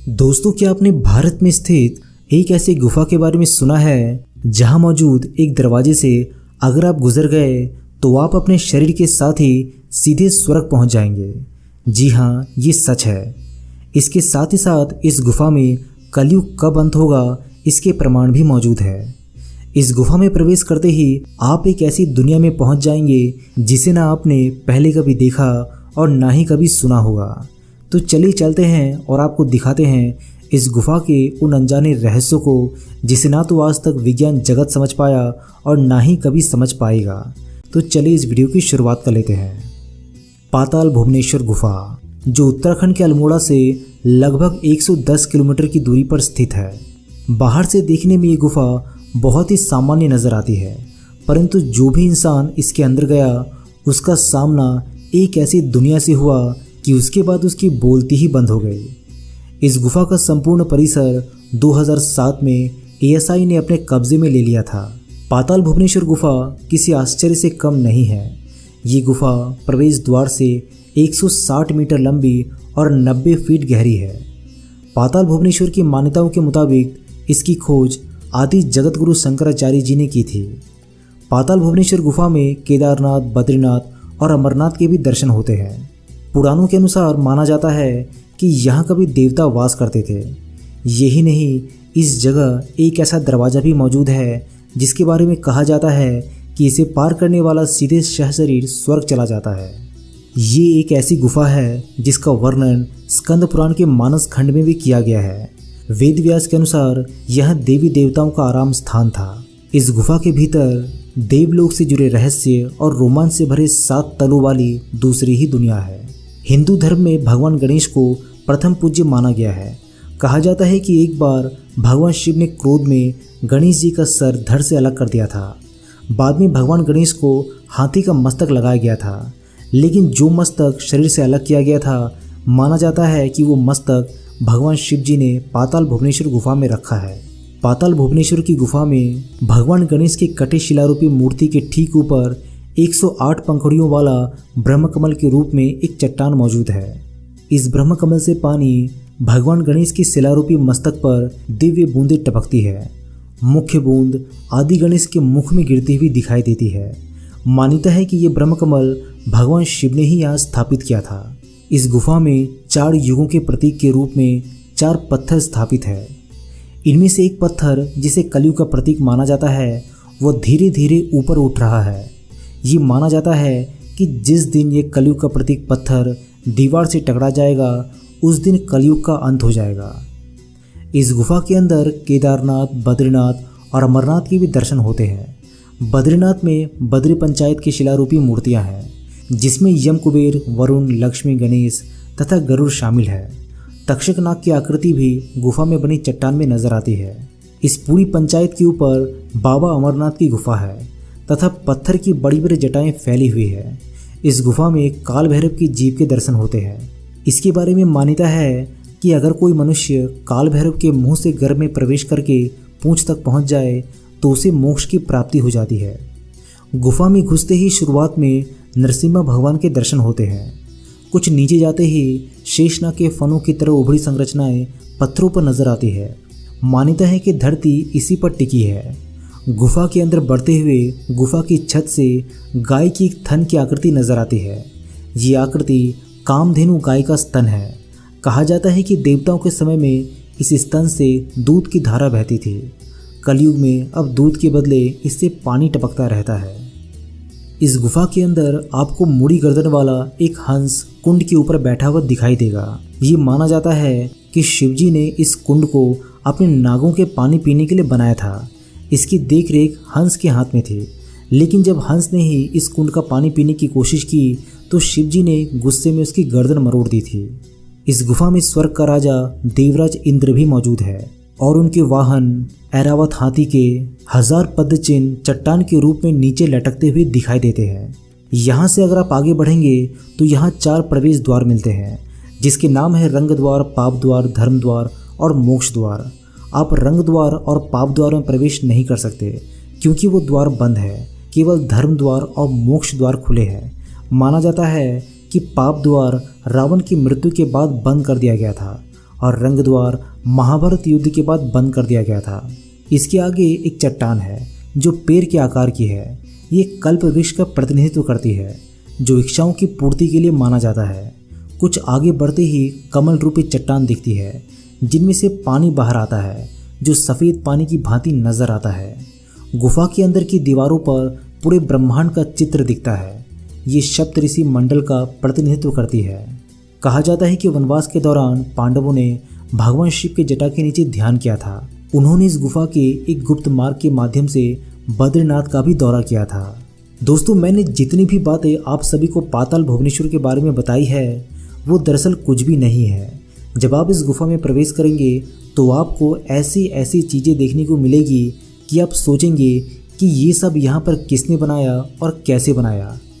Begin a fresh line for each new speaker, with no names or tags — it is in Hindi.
दोस्तों, क्या आपने भारत में स्थित एक ऐसी गुफा के बारे में सुना है जहां मौजूद एक दरवाजे से अगर आप गुजर गए तो आप अपने शरीर के साथ ही सीधे स्वर्ग पहुंच जाएंगे। जी हाँ, ये सच है। इसके साथ ही साथ इस गुफा में कलयुग कब अंत होगा इसके प्रमाण भी मौजूद है। इस गुफा में प्रवेश करते ही आप एक ऐसी दुनिया में पहुंच जाएंगे जिसे ना आपने पहले कभी देखा और ना ही कभी सुना होगा। तो चलिए चलते हैं और आपको दिखाते हैं इस गुफा के उन अनजाने रहस्यों को जिसे ना तो आज तक विज्ञान जगत समझ पाया और ना ही कभी समझ पाएगा। तो चलिए इस वीडियो की शुरुआत कर लेते हैं। पाताल भुवनेश्वर गुफा, जो उत्तराखंड के अल्मोड़ा से लगभग 110 किलोमीटर की दूरी पर स्थित है। बाहर से देखने में ये गुफा बहुत ही सामान्य नज़र आती है, परंतु जो भी इंसान इसके अंदर गया उसका सामना एक ऐसी दुनिया से हुआ कि उसके बाद उसकी बोलती ही बंद हो गई। इस गुफा का संपूर्ण परिसर 2007 में ASI ने अपने कब्जे में ले लिया था। पाताल भुवनेश्वर गुफा किसी आश्चर्य से कम नहीं है। ये गुफा प्रवेश द्वार से 160 मीटर लंबी और 90 फीट गहरी है। पाताल भुवनेश्वर की मान्यताओं के मुताबिक इसकी खोज आदि जगत गुरु शंकराचार्य जी ने की थी। पाताल भुवनेश्वर गुफा में केदारनाथ, बद्रीनाथ और अमरनाथ के भी दर्शन होते हैं। पुराणों के अनुसार माना जाता है कि यहाँ कभी देवता वास करते थे। यही नहीं, इस जगह एक ऐसा दरवाज़ा भी मौजूद है जिसके बारे में कहा जाता है कि इसे पार करने वाला सीधे सहशरीर स्वर्ग चला जाता है। ये एक ऐसी गुफा है जिसका वर्णन स्कंद पुराण के मानस खंड में भी किया गया है। वेद व्यास के अनुसार यह देवी देवताओं का आराम स्थान था। इस गुफा के भीतर देवलोक से जुड़े रहस्य और रोमांच से भरे 7 तलों वाली दूसरी ही दुनिया है। हिंदू धर्म में भगवान गणेश को प्रथम पूज्य माना गया है। कहा जाता है कि एक बार भगवान शिव ने क्रोध में गणेश जी का सर धड़ से अलग कर दिया था। बाद में भगवान गणेश को हाथी का मस्तक लगाया गया था, लेकिन जो मस्तक शरीर से अलग किया गया था, माना जाता है कि वो मस्तक भगवान शिव जी ने पाताल भुवनेश्वर गुफा में रखा है। पाताल भुवनेश्वर की गुफा में भगवान गणेश के कटे शिलारूपी मूर्ति के ठीक ऊपर 108 पंखुड़ियों वाला ब्रह्मकमल के रूप में एक चट्टान मौजूद है। इस ब्रह्मकमल से पानी भगवान गणेश की शिलारूपी मस्तक पर दिव्य बूंदें टपकती है। मुख्य बूंद आदि गणेश के मुख में गिरती हुई दिखाई देती है। मान्यता है कि ये ब्रह्मकमल भगवान शिव ने ही यहाँ स्थापित किया था। इस गुफा में 4 युगों के प्रतीक के रूप में 4 पत्थर स्थापित है। इनमें से एक पत्थर जिसे कलयुग का प्रतीक माना जाता है, वह धीरे धीरे ऊपर उठ रहा है। ये माना जाता है कि जिस दिन ये कलयुग का प्रतीक पत्थर दीवार से टकरा जाएगा उस दिन कलयुग का अंत हो जाएगा। इस गुफा के अंदर केदारनाथ, बद्रीनाथ और अमरनाथ के भी दर्शन होते हैं। बद्रीनाथ में बद्री पंचायत की शिलारूपी मूर्तियां हैं, जिसमें यम, कुबेर, वरुण, लक्ष्मी, गणेश तथा गरुड़ शामिल है। तक्षक नाग की आकृति भी गुफा में बनी चट्टान में नजर आती है। इस पूरी पंचायत के ऊपर बाबा अमरनाथ की गुफा है तथा पत्थर की बड़ी बड़ी जटाएं फैली हुई है। इस गुफा में काल भैरव की जीभ के दर्शन होते हैं। इसके बारे में मान्यता है कि अगर कोई मनुष्य काल भैरव के मुंह से गर्भ में प्रवेश करके पूंछ तक पहुंच जाए तो उसे मोक्ष की प्राप्ति हो जाती है। गुफा में घुसते ही शुरुआत में नरसिम्हा भगवान के दर्शन होते हैं। कुछ नीचे जाते ही शेषनाग के फनों की तरह उभरी संरचनाएं पत्थरों पर नजर आती है। मान्यता है कि धरती इसी पर टिकी है। गुफा के अंदर बढ़ते हुए गुफा की छत से गाय की एक थन की आकृति नजर आती है। ये आकृति कामधेनु गाय का स्तन है। कहा जाता है कि देवताओं के समय में इस स्तन से दूध की धारा बहती थी। कलयुग में अब दूध के बदले इससे पानी टपकता रहता है। इस गुफा के अंदर आपको मुड़ी गर्दन वाला एक हंस कुंड के ऊपर बैठा हुआ दिखाई देगा। ये माना जाता है कि शिवजी ने इस कुंड को अपने नागों के पानी पीने के लिए बनाया था। इसकी देखरेख हंस के हाथ में थी, लेकिन जब हंस ने ही इस कुंड का पानी पीने की कोशिश की तो शिवजी ने गुस्से में उसकी गर्दन मरोड़ दी थी। इस गुफा में स्वर्ग का राजा देवराज इंद्र भी मौजूद है और उनके वाहन ऐरावत हाथी के 1000 पद्म चिन्ह चट्टान के रूप में नीचे लटकते हुए दिखाई देते हैं। यहाँ से अगर आप आगे बढ़ेंगे तो यहाँ 4 प्रवेश द्वार मिलते हैं, जिसके नाम है रंग द्वार, पाप द्वार, धर्म द्वार और मोक्ष द्वार। आप रंग द्वार और पाप द्वार में प्रवेश नहीं कर सकते क्योंकि वो द्वार बंद है। केवल धर्म द्वार और मोक्ष द्वार खुले हैं। माना जाता है कि पाप द्वार रावण की मृत्यु के बाद बंद कर दिया गया था और रंगद्वार महाभारत युद्ध के बाद बंद कर दिया गया था। इसके आगे एक चट्टान है जो पेड़ के आकार की है। ये कल्प वृक्ष का प्रतिनिधित्व करती है जो इच्छाओं की पूर्ति के लिए माना जाता है। कुछ आगे बढ़ते ही कमल रूपी चट्टान दिखती है जिनमें से पानी बाहर आता है जो सफ़ेद पानी की भांति नजर आता है। गुफा के अंदर की दीवारों पर पूरे ब्रह्मांड का चित्र दिखता है। ये सप्तऋषि मंडल का प्रतिनिधित्व करती है। कहा जाता है कि वनवास के दौरान पांडवों ने भगवान शिव के जटा के नीचे ध्यान किया था। उन्होंने इस गुफा के एक गुप्त मार्ग के माध्यम से बद्रीनाथ का भी दौरा किया था। दोस्तों, मैंने जितनी भी बातें आप सभी को पाताल भुवनेश्वर के बारे में बताई है वो दरअसल कुछ भी नहीं है। जब आप इस गुफा में प्रवेश करेंगे तो आपको ऐसी ऐसी चीज़ें देखने को मिलेगी कि आप सोचेंगे कि ये सब यहाँ पर किसने बनाया और कैसे बनाया।